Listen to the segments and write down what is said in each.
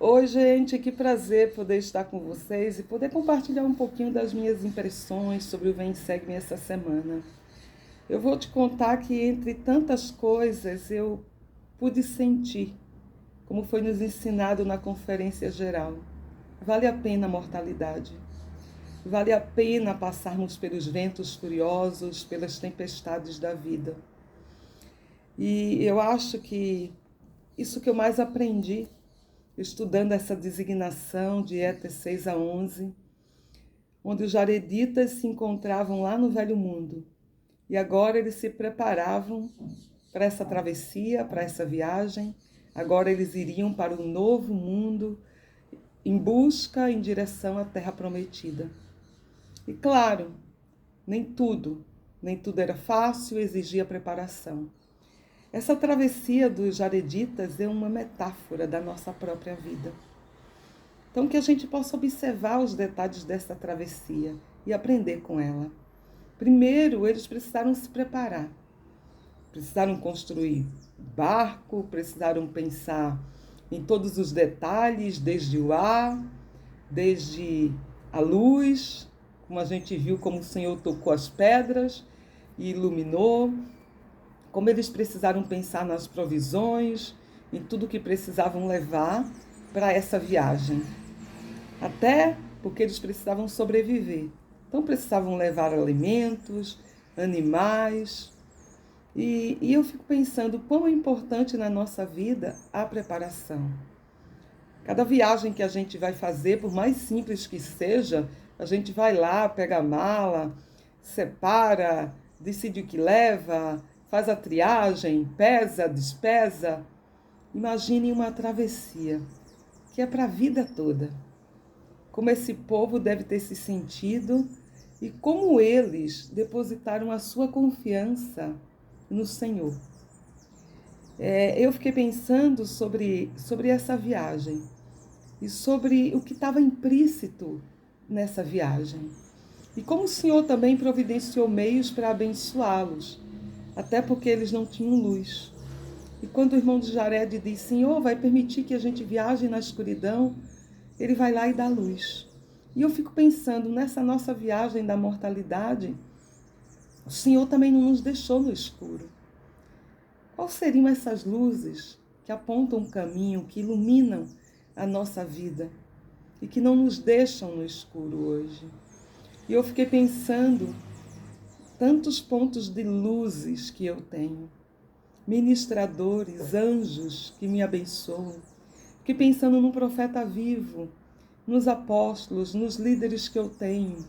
Oi, gente, que prazer poder estar com vocês e poder compartilhar um pouquinho das minhas impressões sobre o Vem Segue-me essa semana. Eu vou te contar que entre tantas coisas eu pude sentir, como foi nos ensinado na conferência geral. Vale a pena a mortalidade. Vale a pena passarmos pelos ventos furiosos, pelas tempestades da vida. E eu acho que isso que eu mais aprendi estudando essa designação de Éter 6 a 11, onde os jareditas se encontravam lá no Velho Mundo. E agora eles se preparavam para essa travessia, para essa viagem. Agora eles iriam para o novo mundo, em busca, em direção à Terra Prometida. E claro, nem tudo era fácil, exigia preparação. Essa travessia dos jareditas é uma metáfora da nossa própria vida. Então, que a gente possa observar os detalhes dessa travessia e aprender com ela. Primeiro, eles precisaram se preparar. Precisaram construir barco, precisaram pensar em todos os detalhes, desde o ar, desde a luz, como a gente viu como o Senhor tocou as pedras e iluminou, como eles precisaram pensar nas provisões, em tudo que precisavam levar para essa viagem. Até porque eles precisavam sobreviver. Então precisavam levar alimentos, animais. E eu fico pensando quão é importante na nossa vida a preparação. Cada viagem que a gente vai fazer, por mais simples que seja, a gente vai lá, pega a mala, separa, decide o que leva, faz a triagem, pesa, despesa. Imagine uma travessia, que é para a vida toda. Como esse povo deve ter se sentido e como eles depositaram a sua confiança no Senhor. Eu fiquei pensando sobre essa viagem e sobre o que estava implícito nessa viagem. E como o Senhor também providenciou meios para abençoá-los, até porque eles não tinham luz. E quando o irmão de Jared diz, Senhor, vai permitir que a gente viaje na escuridão, ele vai lá e dá luz. E eu fico pensando, nessa nossa viagem da mortalidade, o Senhor também não nos deixou no escuro. Quais seriam essas luzes que apontam um caminho, que iluminam a nossa vida e que não nos deixam no escuro hoje? E eu fiquei pensando, tantos pontos de luzes que eu tenho, ministradores, anjos que me abençoam. Fiquei pensando num profeta vivo, nos apóstolos, nos líderes que eu tenho.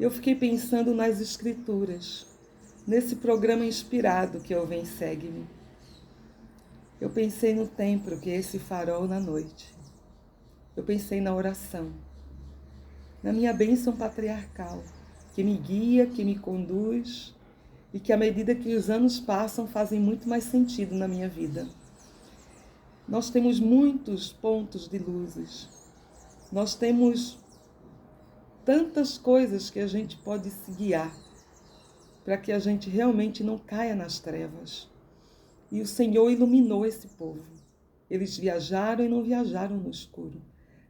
Eu fiquei pensando nas escrituras, nesse programa inspirado que é o Vem Segue-me. Eu pensei no templo, que é esse farol na noite. Eu pensei na oração, na minha bênção patriarcal, que me guia, que me conduz e que à medida que os anos passam fazem muito mais sentido na minha vida. Nós temos muitos pontos de luzes. Nós temos tantas coisas que a gente pode se guiar para que a gente realmente não caia nas trevas. E o Senhor iluminou esse povo. Eles viajaram e não viajaram no escuro.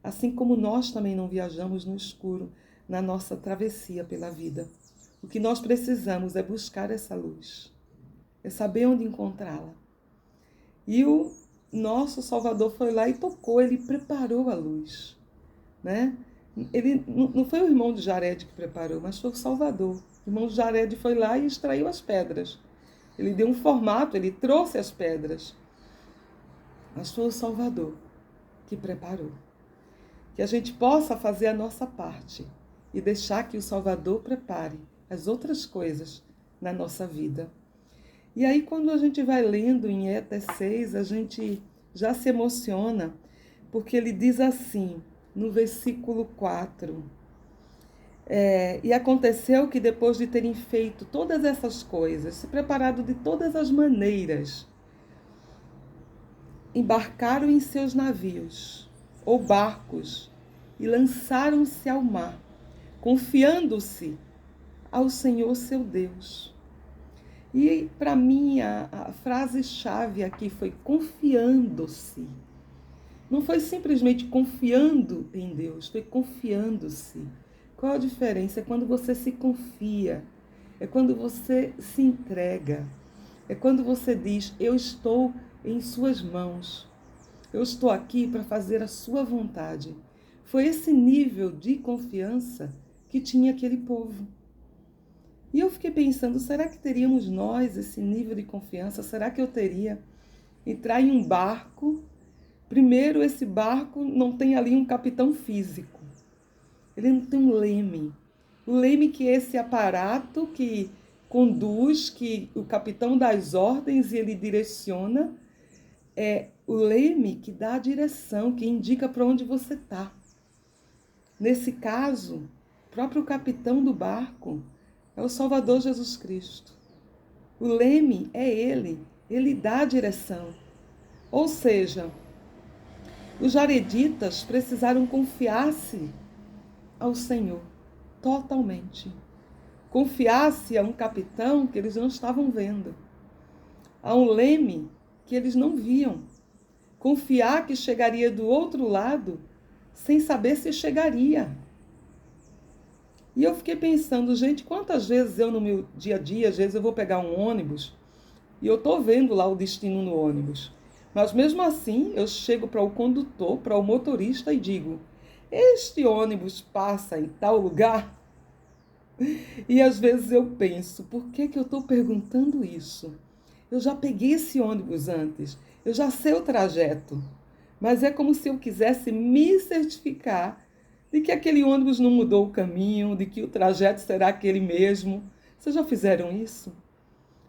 Assim como nós também não viajamos no escuro na nossa travessia pela vida. O que nós precisamos é buscar essa luz. É saber onde encontrá-la. E o nosso Salvador foi lá e tocou, ele preparou a luz, né? Ele não foi o irmão de Jared que preparou, mas foi o Salvador. O irmão de Jared foi lá e extraiu as pedras. Ele deu um formato, ele trouxe as pedras. Mas foi o Salvador que preparou. Que a gente possa fazer a nossa parte e deixar que o Salvador prepare as outras coisas na nossa vida. E aí, quando a gente vai lendo em Éter 6, a gente já se emociona, porque ele diz assim, no versículo 4, e aconteceu que depois de terem feito todas essas coisas, se preparado de todas as maneiras, embarcaram em seus navios ou barcos e lançaram-se ao mar, confiando-se ao Senhor seu Deus. E para mim a frase-chave aqui foi confiando-se. Não foi simplesmente confiando em Deus, foi confiando-se. Qual a diferença? É quando você se confia, é quando você se entrega, é quando você diz, eu estou em suas mãos, eu estou aqui para fazer a sua vontade. Foi esse nível de confiança que tinha aquele povo. E eu fiquei pensando, será que teríamos nós esse nível de confiança? Será que eu teria? Entrar em um barco, primeiro esse barco não tem ali um capitão físico, ele não tem um leme. O leme que é esse aparato que conduz, que o capitão dá as ordens e ele direciona, é o leme que dá a direção, que indica para onde você está. Nesse caso, o próprio capitão do barco é o Salvador Jesus Cristo. O leme é ele dá a direção. Ou seja, os jareditas precisaram confiar-se ao Senhor totalmente. Confiar-se a um capitão que eles não estavam vendo, a um leme que eles não viam. Confiar que chegaria do outro lado sem saber se chegaria. E eu fiquei pensando, gente, quantas vezes eu no meu dia a dia, às vezes eu vou pegar um ônibus e eu estou vendo lá o destino no ônibus. Mas mesmo assim, eu chego para o condutor, para o motorista e digo, este ônibus passa em tal lugar? E às vezes eu penso, por que eu estou perguntando isso? Eu já peguei esse ônibus antes, eu já sei o trajeto. Mas é como se eu quisesse me certificar de que aquele ônibus não mudou o caminho, de que o trajeto será aquele mesmo. Vocês já fizeram isso?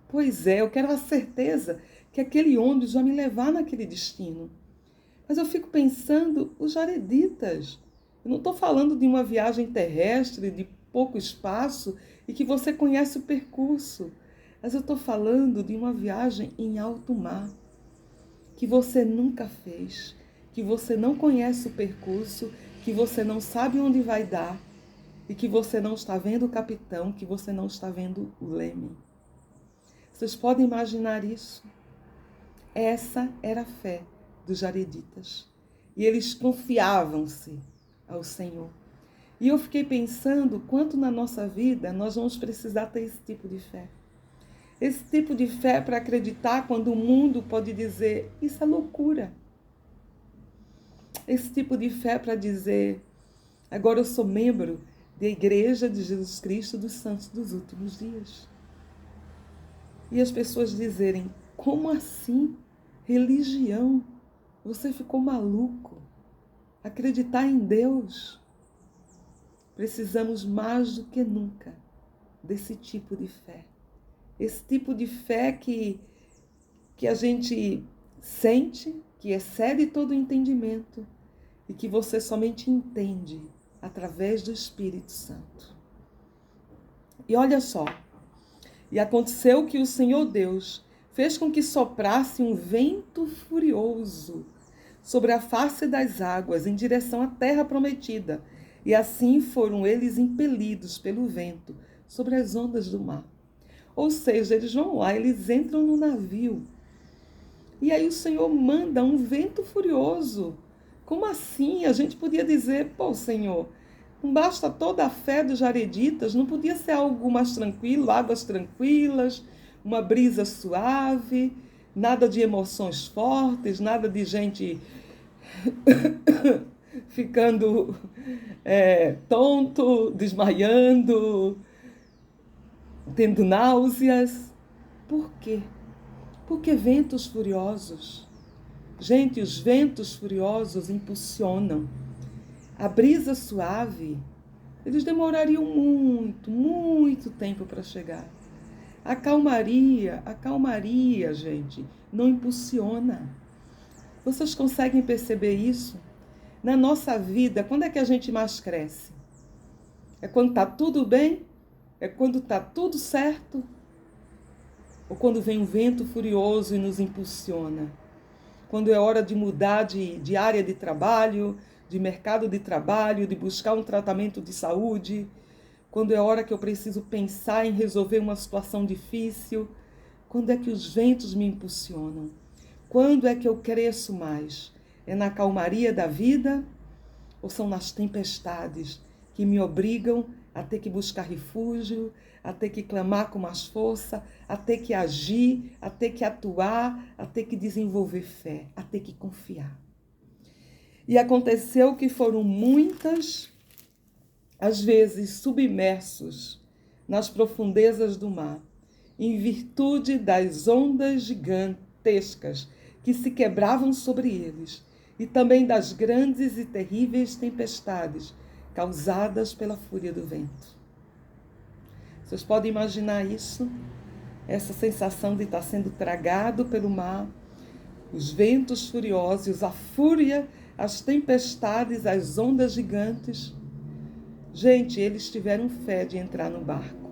Pois é, eu quero a certeza que aquele ônibus vai me levar naquele destino. Mas eu fico pensando, os jareditas. Eu não estou falando de uma viagem terrestre, de pouco espaço, e que você conhece o percurso. Mas eu estou falando de uma viagem em alto mar, que você nunca fez, que você não conhece o percurso, que você não sabe onde vai dar, e que você não está vendo o capitão, que você não está vendo o leme. Vocês podem imaginar isso? Essa era a fé dos jareditas. E eles confiavam-se ao Senhor. E eu fiquei pensando quanto na nossa vida nós vamos precisar ter esse tipo de fé. Esse tipo de fé para acreditar quando o mundo pode dizer, isso é loucura. Esse tipo de fé para dizer, agora eu sou membro da Igreja de Jesus Cristo dos Santos dos Últimos Dias. E as pessoas dizerem, como assim? Religião? Você ficou maluco? Acreditar em Deus? Precisamos mais do que nunca desse tipo de fé. Esse tipo de fé que a gente sente, que excede todo o entendimento e que você somente entende através do Espírito Santo. E olha só, e aconteceu que o Senhor Deus fez com que soprasse um vento furioso sobre a face das águas em direção à terra prometida, e assim foram eles impelidos pelo vento sobre as ondas do mar. Ou seja, eles vão lá, eles entram no navio. E aí o Senhor manda um vento furioso. Como assim? A gente podia dizer, pô, Senhor, não basta toda a fé dos jareditas, não podia ser algo mais tranquilo, águas tranquilas, uma brisa suave, nada de emoções fortes, nada de gente ficando tonto, desmaiando, tendo náuseas. Por quê? Porque ventos furiosos. Gente, os ventos furiosos impulsionam. A brisa suave, eles demorariam muito, muito tempo para chegar. A calmaria, gente, não impulsiona. Vocês conseguem perceber isso? Na nossa vida, quando é que a gente mais cresce? É quando está tudo bem? É quando está tudo certo? Ou quando vem um vento furioso e nos impulsiona? Quando é hora de mudar de área de trabalho, de mercado de trabalho, de buscar um tratamento de saúde, quando é hora que eu preciso pensar em resolver uma situação difícil, quando é que os ventos me impulsionam? Quando é que eu cresço mais? É na calmaria da vida ou são nas tempestades que me obrigam a ter que buscar refúgio, a ter que clamar com mais força, a ter que agir, a ter que atuar, a ter que desenvolver fé, a ter que confiar? E aconteceu que foram muitas, às vezes submersos nas profundezas do mar, em virtude das ondas gigantescas que se quebravam sobre eles, e também das grandes e terríveis tempestades causadas pela fúria do vento. Vocês podem imaginar isso? Essa sensação de estar sendo tragado pelo mar, os ventos furiosos, a fúria, as tempestades, as ondas gigantes. Gente, eles tiveram fé de entrar no barco.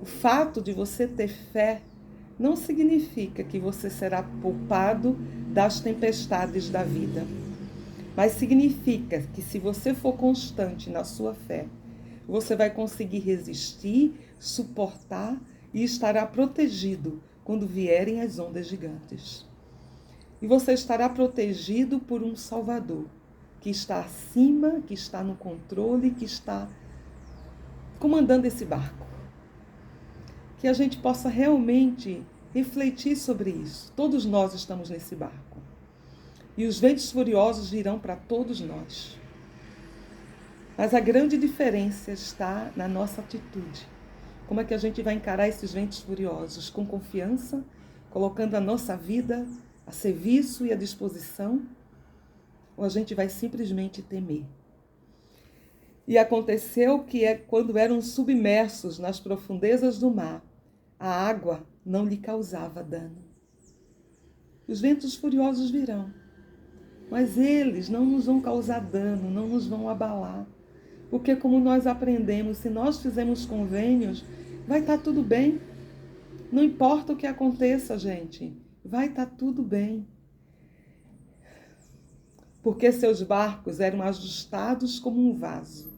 O fato de você ter fé não significa que você será poupado das tempestades da vida, mas significa que se você for constante na sua fé, você vai conseguir resistir, suportar e estará protegido quando vierem as ondas gigantes. E você estará protegido por um Salvador que está acima, que está no controle, que está comandando esse barco. Que a gente possa realmente refletir sobre isso. Todos nós estamos nesse barco. E os ventos furiosos virão para todos nós. Mas a grande diferença está na nossa atitude. Como é que a gente vai encarar esses ventos furiosos? Com confiança, colocando a nossa vida a serviço e à disposição? Ou a gente vai simplesmente temer? E aconteceu que quando eram submersos nas profundezas do mar, a água não lhe causava dano. Os ventos furiosos virão, mas eles não nos vão causar dano, não nos vão abalar. Porque como nós aprendemos, se nós fizermos convênios, vai estar tudo bem. Não importa o que aconteça, gente, vai estar tudo bem. Porque seus barcos eram ajustados como um vaso.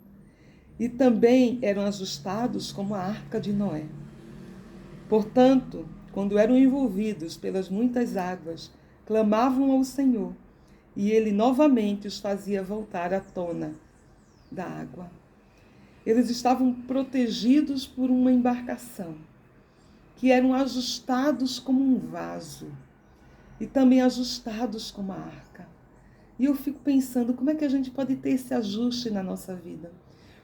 E também eram ajustados como a arca de Noé. Portanto, quando eram envolvidos pelas muitas águas, clamavam ao Senhor, e Ele novamente os fazia voltar à tona da água. Eles estavam protegidos por uma embarcação, que eram ajustados como um vaso, e também ajustados como a arca. E eu fico pensando, como é que a gente pode ter esse ajuste na nossa vida?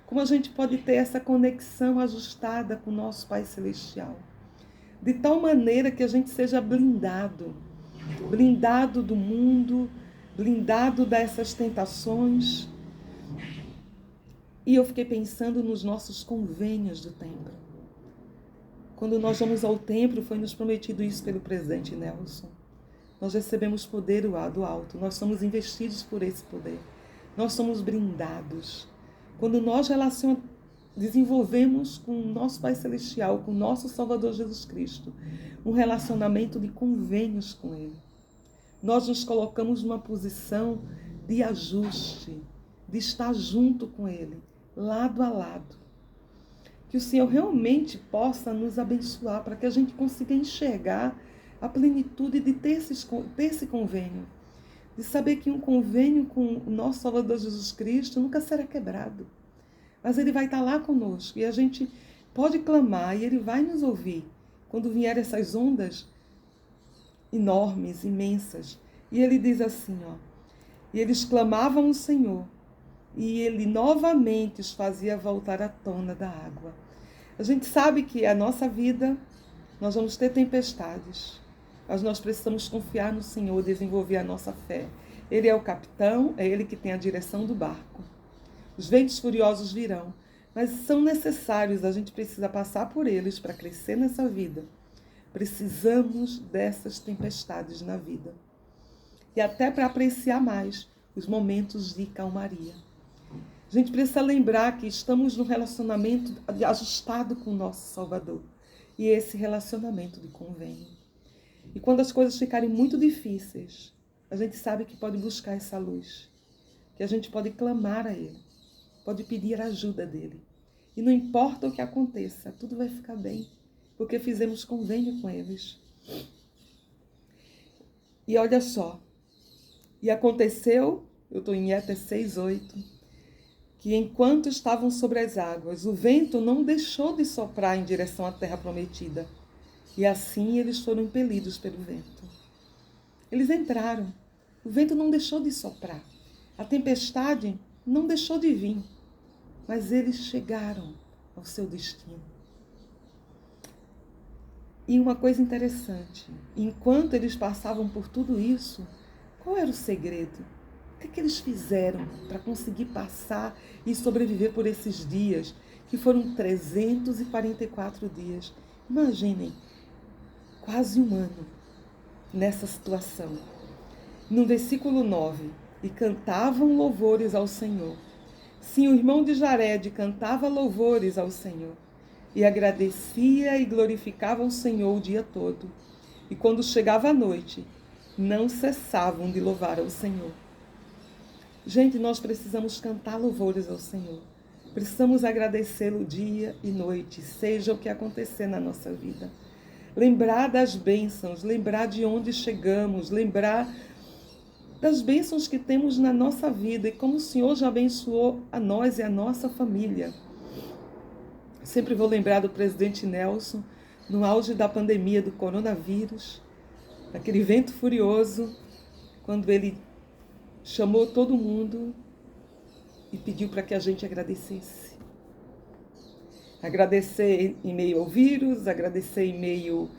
Como a gente pode ter essa conexão ajustada com o nosso Pai Celestial? De tal maneira que a gente seja blindado do mundo, blindado dessas tentações. E eu fiquei pensando nos nossos convênios do templo. Quando nós vamos ao templo, foi nos prometido isso pelo presidente Nelson. Nós recebemos poder do alto, nós somos investidos por esse poder. Nós somos blindados. Quando nós desenvolvemos com o nosso Pai Celestial, com o nosso Salvador Jesus Cristo, um relacionamento de convênios com Ele, nós nos colocamos numa posição de ajuste, de estar junto com Ele, lado a lado. Que o Senhor realmente possa nos abençoar para que a gente consiga enxergar a plenitude de ter esse convênio. De saber que um convênio com o nosso Salvador Jesus Cristo nunca será quebrado. Mas Ele vai estar lá conosco e a gente pode clamar e Ele vai nos ouvir quando vier essas ondas enormes, imensas. E Ele diz assim, e eles clamavam ao Senhor e Ele novamente os fazia voltar à tona da água. A gente sabe que a nossa vida, nós vamos ter tempestades, mas nós precisamos confiar no Senhor, desenvolver a nossa fé. Ele é o capitão, é Ele que tem a direção do barco. Os ventos furiosos virão, mas são necessários, a gente precisa passar por eles para crescer nessa vida. Precisamos dessas tempestades na vida. E até para apreciar mais os momentos de calmaria. A gente precisa lembrar que estamos num relacionamento ajustado com o nosso Salvador. E esse relacionamento de convênio. E quando as coisas ficarem muito difíceis, a gente sabe que pode buscar essa luz. Que a gente pode clamar a Ele. Pode pedir a ajuda dEle. E não importa o que aconteça, tudo vai ficar bem. Porque fizemos convênio com eles. E olha só. E aconteceu, eu estou em Éter 6:8, que enquanto estavam sobre as águas, o vento não deixou de soprar em direção à terra prometida. E assim eles foram impelidos pelo vento. Eles entraram. O vento não deixou de soprar. A tempestade não deixou de vir. Mas eles chegaram ao seu destino. E uma coisa interessante, enquanto eles passavam por tudo isso, qual era o segredo? O que eles fizeram para conseguir passar e sobreviver por esses dias, que foram 344 dias? Imaginem, quase um ano nessa situação. No versículo 9, e cantavam louvores ao Senhor. Sim, o irmão de Jared cantava louvores ao Senhor e agradecia e glorificava o Senhor o dia todo. E quando chegava a noite, não cessavam de louvar ao Senhor. Gente, nós precisamos cantar louvores ao Senhor. Precisamos agradecê-lo dia e noite, seja o que acontecer na nossa vida. Lembrar das bênçãos, lembrar de onde chegamos, lembrar das bênçãos que temos na nossa vida e como o Senhor já abençoou a nós e a nossa família. Sempre vou lembrar do presidente Nelson, no auge da pandemia do coronavírus, daquele vento furioso, quando ele chamou todo mundo e pediu para que a gente agradecesse. Agradecer em meio ao vírus, agradecer em meio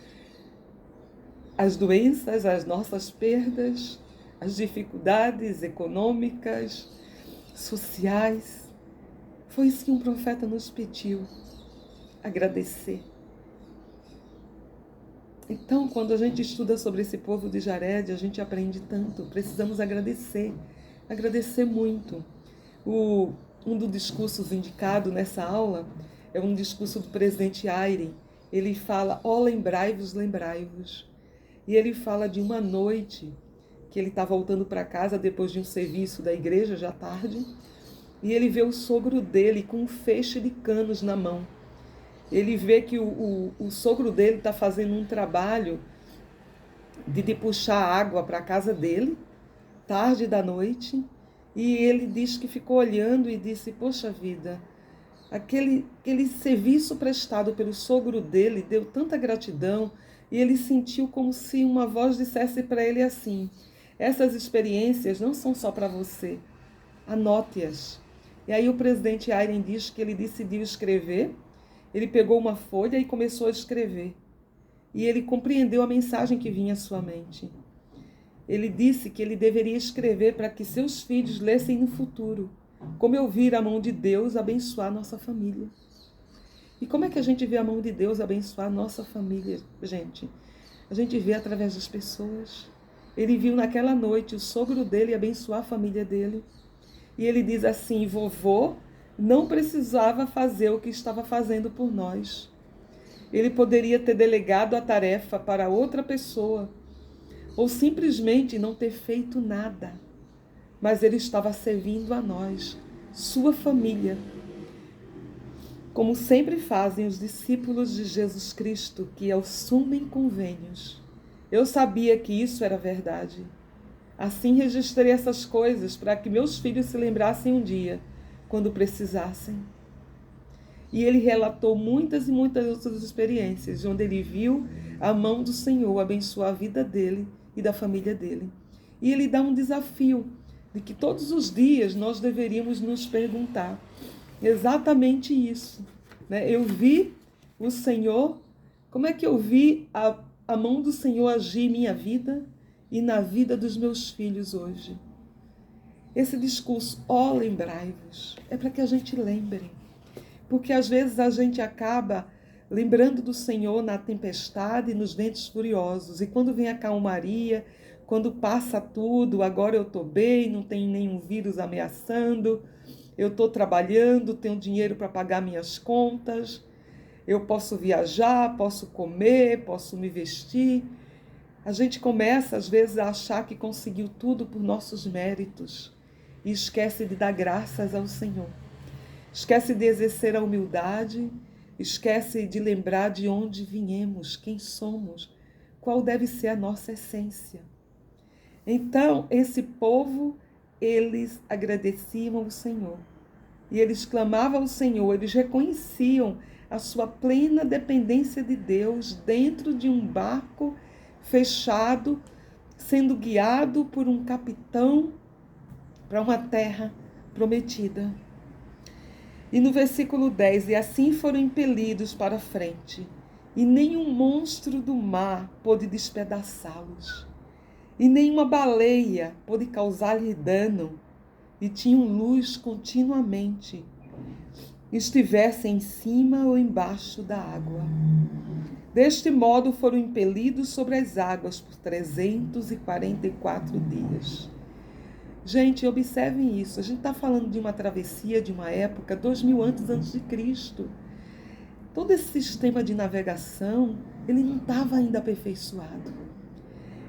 às doenças, às nossas perdas, às dificuldades econômicas, sociais. Foi isso que um profeta nos pediu, agradecer. Então, quando a gente estuda sobre esse povo de Jared, a gente aprende tanto. Precisamos agradecer muito. Um dos discursos indicado nessa aula é um discurso do presidente Ayrin. Ele fala, lembrai-vos, lembrai-vos. E ele fala de uma noite que ele está voltando para casa depois de um serviço da igreja, já tarde, e ele vê o sogro dele com um feixe de canos na mão. Ele vê que o sogro dele está fazendo um trabalho de puxar água para a casa dele, tarde da noite, e ele diz que ficou olhando e disse, poxa vida, aquele serviço prestado pelo sogro dele deu tanta gratidão, e ele sentiu como se uma voz dissesse para ele assim, essas experiências não são só para você, anote-as. E aí o presidente Ayrin diz que ele decidiu escrever, ele pegou uma folha e começou a escrever. E ele compreendeu a mensagem que vinha à sua mente. Ele disse que ele deveria escrever para que seus filhos lessem no futuro, como eu vi a mão de Deus abençoar nossa família. E como é que a gente vê a mão de Deus abençoar a nossa família, gente? A gente vê através das pessoas. Ele viu naquela noite o sogro dele abençoar a família dele. E ele diz assim, vovô não precisava fazer o que estava fazendo por nós. Ele poderia ter delegado a tarefa para outra pessoa, ou simplesmente não ter feito nada. Mas ele estava servindo a nós, sua família, como sempre fazem os discípulos de Jesus Cristo, que assumem convênios. Eu sabia que isso era verdade. Assim registrei essas coisas para que meus filhos se lembrassem um dia, quando precisassem. E ele relatou muitas e muitas outras experiências, onde ele viu a mão do Senhor abençoar a vida dele e da família dele. E ele dá um desafio de que todos os dias nós deveríamos nos perguntar exatamente isso. Né? Eu vi o Senhor, como é que eu vi a mão do Senhor agir em minha vida e na vida dos meus filhos hoje? Esse discurso, lembrai-vos, é para que a gente lembre. Porque às vezes a gente acaba lembrando do Senhor na tempestade e nos ventos furiosos. E quando vem a calmaria, quando passa tudo, agora eu estou bem, não tem nenhum vírus ameaçando, eu estou trabalhando, tenho dinheiro para pagar minhas contas, eu posso viajar, posso comer, posso me vestir. A gente começa às vezes a achar que conseguiu tudo por nossos méritos e esquece de dar graças ao Senhor. Esquece de exercer a humildade, esquece de lembrar de onde viemos, quem somos, qual deve ser a nossa essência. Então, esse povo, eles agradeciam ao Senhor. E eles clamavam ao Senhor, eles reconheciam a sua plena dependência de Deus dentro de um barco fechado, sendo guiado por um capitão para uma terra prometida. E no versículo 10, e assim foram impelidos para a frente, e nenhum monstro do mar pôde despedaçá-los, e nenhuma baleia pôde causar-lhe dano, e tinham luz continuamente, estivessem em cima ou embaixo da água. Deste modo foram impelidos sobre as águas por 344 dias. Gente, observem isso. A gente está falando de uma travessia de uma época 2000 antes de Cristo. Todo esse sistema de navegação, ele não estava ainda aperfeiçoado.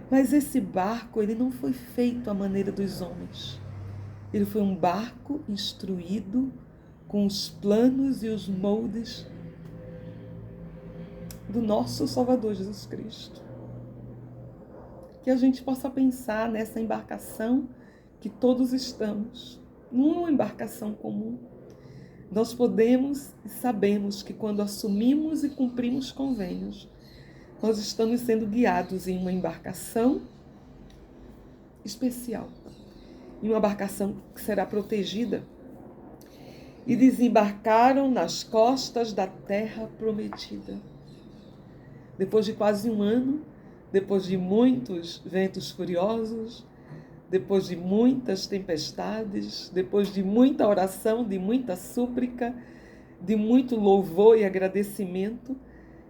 Mas esse barco, ele não foi feito à maneira dos homens. Ele foi um barco instruído com os planos e os moldes do nosso Salvador Jesus Cristo. Que a gente possa pensar nessa embarcação que todos estamos, numa embarcação comum. Nós podemos e sabemos que quando assumimos e cumprimos convênios, nós estamos sendo guiados em uma embarcação especial, em uma embarcação que será protegida. E desembarcaram nas costas da terra prometida. Depois de quase um ano, depois de muitos ventos furiosos, depois de muitas tempestades, depois de muita oração, de muita súplica, de muito louvor e agradecimento,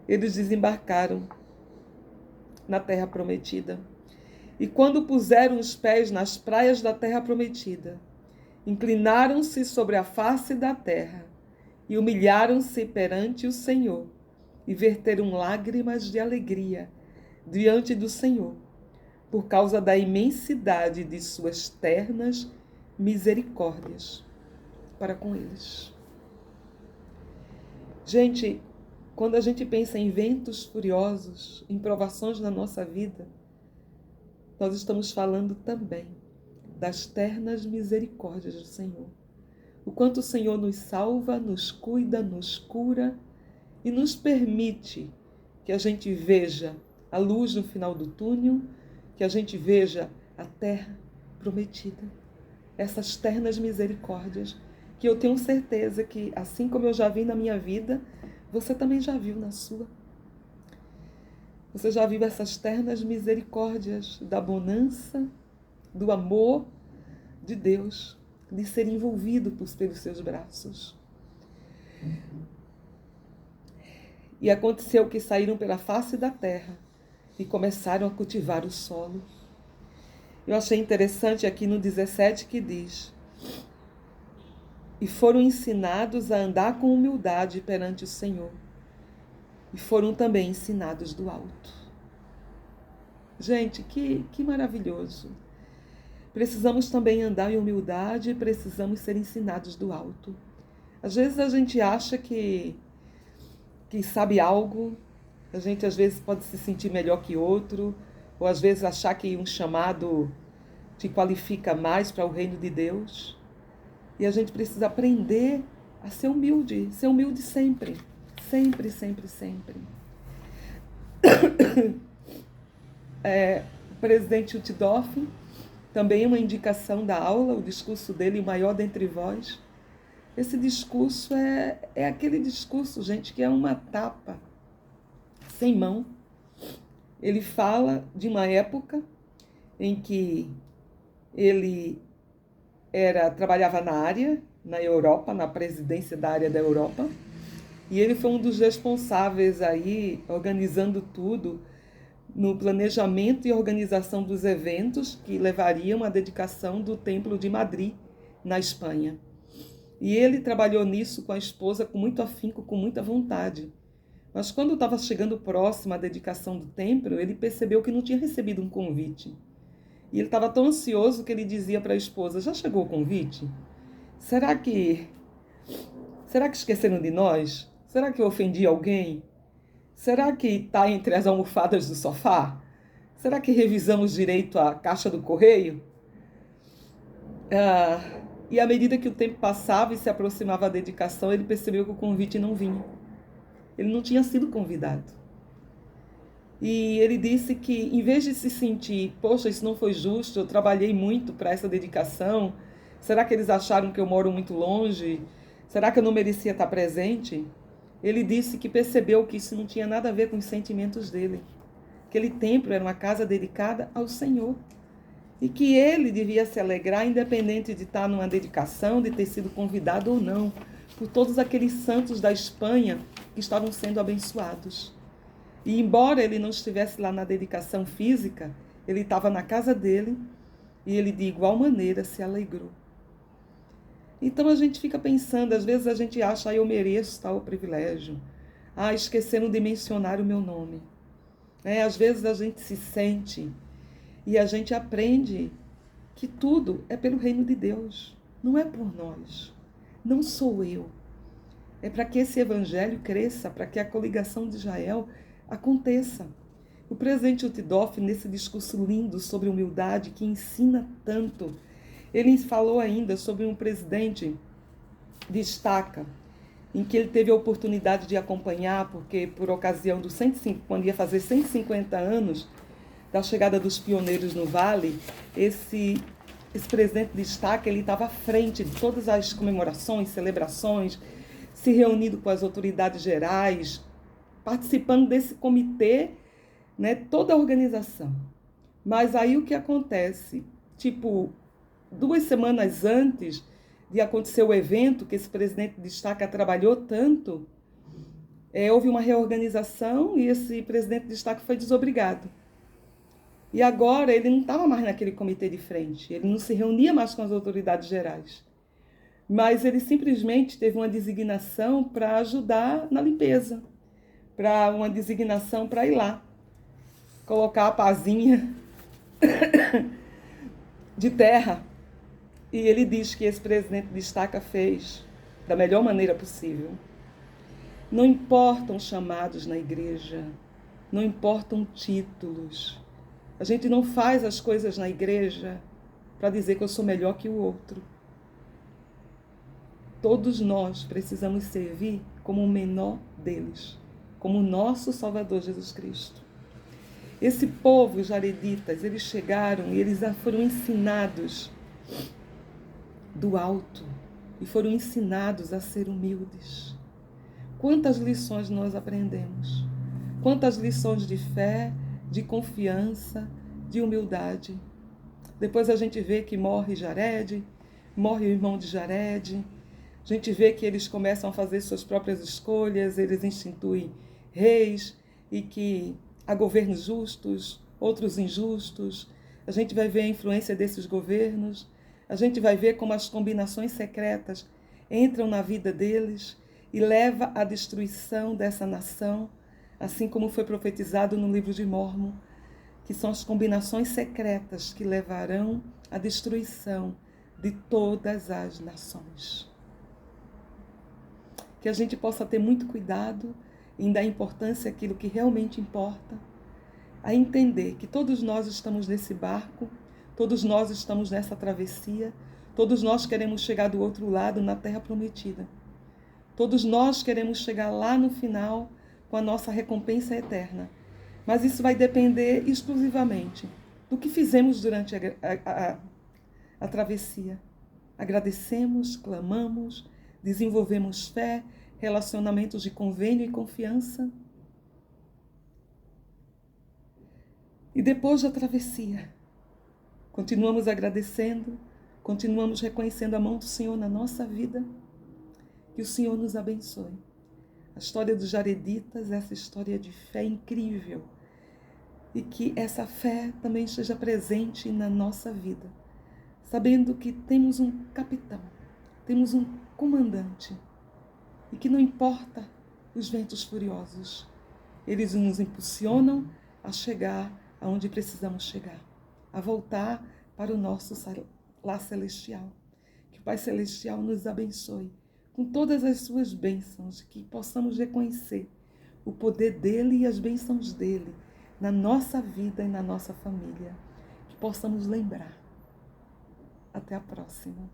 eles desembarcaram na terra prometida. E quando puseram os pés nas praias da terra prometida, inclinaram-se sobre a face da terra e humilharam-se perante o Senhor e verteram lágrimas de alegria diante do Senhor, por causa da imensidade de suas ternas misericórdias para com eles. Gente, quando a gente pensa em ventos furiosos, em provações na nossa vida, nós estamos falando também das ternas misericórdias do Senhor. O quanto o Senhor nos salva, nos cuida, nos cura e nos permite que a gente veja a luz no final do túnel, que a gente veja a terra prometida. Essas ternas misericórdias que eu tenho certeza que, assim como eu já vi na minha vida, você também já viu na sua. Você já viu essas ternas misericórdias da bonança, do amor de Deus, de ser envolvido pelos seus braços. E aconteceu que saíram pela face da terra e começaram a cultivar o solo. Eu achei interessante aqui no 17 que diz: e foram ensinados a andar com humildade perante o Senhor, e foram também ensinados do alto. Gente, que maravilhoso! Precisamos também andar em humildade, precisamos ser ensinados do alto. Às vezes a gente acha que sabe algo, a gente às vezes pode se sentir melhor que outro, ou às vezes achar que um chamado te qualifica mais para o reino de Deus. E a gente precisa aprender a ser humilde sempre, sempre, sempre, sempre. O presidente Uchtdorf, também uma indicação da aula, o discurso dele, o maior dentre vós. Esse discurso é aquele discurso, gente, que é uma tapa sem mão. Ele fala de uma época em que ele trabalhava na Europa, na presidência da área da Europa, e ele foi um dos responsáveis aí, organizando tudo, no planejamento e organização dos eventos que levariam à dedicação do Templo de Madrid, na Espanha. E ele trabalhou nisso com a esposa com muito afinco, com muita vontade. Mas quando estava chegando próximo à dedicação do templo, ele percebeu que não tinha recebido um convite. E ele estava tão ansioso que ele dizia para a esposa: já chegou o convite? Será que esqueceram de nós? Será que eu ofendi alguém? Será que está entre as almofadas do sofá? Será que revisamos direito a caixa do correio? E à medida que o tempo passava e se aproximava a dedicação, ele percebeu que o convite não vinha. Ele não tinha sido convidado. E ele disse que, em vez de se sentir, poxa, isso não foi justo, eu trabalhei muito para essa dedicação, será que eles acharam que eu moro muito longe? Será que eu não merecia estar presente? Ele disse que percebeu que isso não tinha nada a ver com os sentimentos dele. Aquele templo era uma casa dedicada ao Senhor. E que ele devia se alegrar, independente de estar numa dedicação, de ter sido convidado ou não, por todos aqueles santos da Espanha que estavam sendo abençoados. E embora ele não estivesse lá na dedicação física, ele estava na casa dele e ele de igual maneira se alegrou. Então a gente fica pensando, às vezes a gente acha, eu mereço tal privilégio. Esqueceram de mencionar o meu nome. Às vezes a gente se sente e a gente aprende que tudo é pelo reino de Deus, não é por nós, não sou eu. É para que esse evangelho cresça, para que a coligação de Israel aconteça. O presidente Uchtdorf, nesse discurso lindo sobre humildade, que ensina tanto, ele falou ainda sobre um presidente de estaca, em que ele teve a oportunidade de acompanhar, porque por ocasião do 105, quando ia fazer 150 anos da chegada dos pioneiros no Vale, esse presidente de estaca, ele estava à frente de todas as comemorações, celebrações, se reunindo com as autoridades gerais, participando desse comitê, toda a organização. Mas aí o que acontece? 2 semanas antes de acontecer o evento, que esse presidente de estaca trabalhou tanto, houve uma reorganização e esse presidente de estaca foi desobrigado. E agora ele não estava mais naquele comitê de frente, ele não se reunia mais com as autoridades gerais. Mas ele simplesmente teve uma designação para ajudar na limpeza, para uma designação para ir lá, colocar a pazinha de terra. E ele diz que esse presidente de estaca fez da melhor maneira possível. Não importam chamados na igreja, não importam títulos. A gente não faz as coisas na igreja para dizer que eu sou melhor que o outro. Todos nós precisamos servir como o menor deles, como o nosso Salvador Jesus Cristo. Esse povo, os jareditas, eles chegaram e eles foram ensinados do alto e foram ensinados a ser humildes. Quantas lições nós aprendemos? Quantas lições de fé, de confiança, de humildade. Depois a gente vê que morre Jared, morre o irmão de Jared. A gente vê que eles começam a fazer suas próprias escolhas, eles instituem reis e que há governos justos, outros injustos. A gente vai ver a influência desses governos. A gente vai ver como as combinações secretas entram na vida deles e leva à destruição dessa nação, assim como foi profetizado no livro de Mórmon, que são as combinações secretas que levarão à destruição de todas as nações. Que a gente possa ter muito cuidado em dar importância àquilo que realmente importa, a entender que todos nós estamos nesse barco, todos nós estamos nessa travessia, todos nós queremos chegar do outro lado na Terra Prometida. Todos nós queremos chegar lá no final com a nossa recompensa eterna. Mas isso vai depender exclusivamente do que fizemos durante a travessia. Agradecemos, clamamos, desenvolvemos fé, relacionamentos de convênio e confiança. E depois da travessia, continuamos agradecendo, continuamos reconhecendo a mão do Senhor na nossa vida. Que o Senhor nos abençoe. A história dos jareditas, essa história de fé incrível. E que essa fé também esteja presente na nossa vida. Sabendo que temos um capitão, temos um comandante. E que não importa os ventos furiosos, eles nos impulsionam a chegar aonde precisamos chegar. A voltar para o nosso lar celestial. Que o Pai Celestial nos abençoe com todas as suas bênçãos, que possamos reconhecer o poder dele e as bênçãos dele na nossa vida e na nossa família. Que possamos lembrar. Até a próxima.